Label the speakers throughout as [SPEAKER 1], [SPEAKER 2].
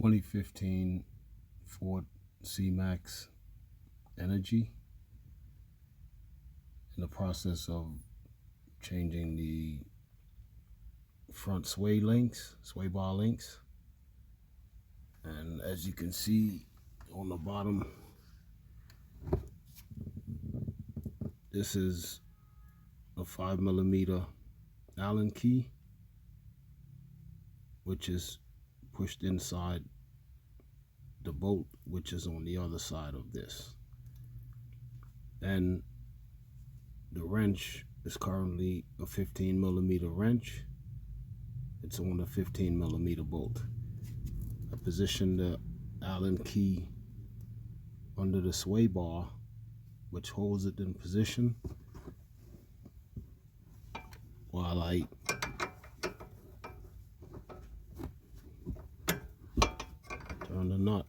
[SPEAKER 1] 2015 Ford C-Max Energy. In the process of changing the front sway bar links, and as you can see on the bottom, this is a 5mm Allen key, which is pushed inside the bolt, which is on the other side of this. And the wrench is currently a 15mm wrench. It's on a 15mm bolt. I positioned the Allen key under the sway bar, which holds it in position, while I turn the nut.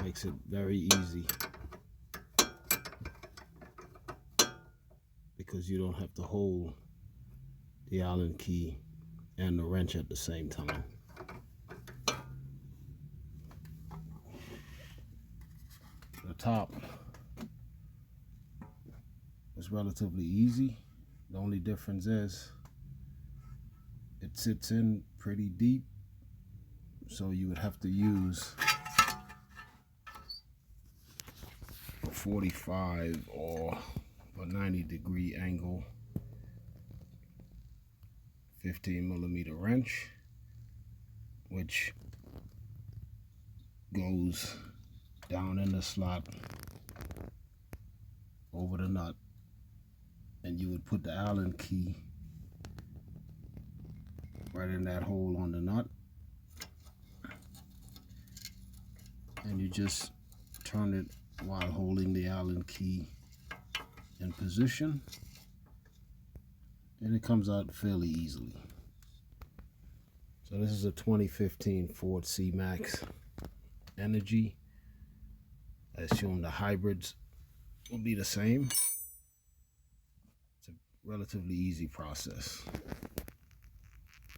[SPEAKER 1] Makes it very easy because you don't have to hold the Allen key and the wrench at the same time. The top is relatively easy. The only difference is it sits in pretty deep, so you would have to use a 45 or a 90-degree angle 15mm wrench, which goes down in the slot over the nut, and you would put the Allen key right in that hole on the nut, and you just turn it while holding the Allen key in position, and it comes out fairly easily. So this is a 2015 Ford C-Max Energy. I assume the hybrids will be the same. It's a relatively easy process.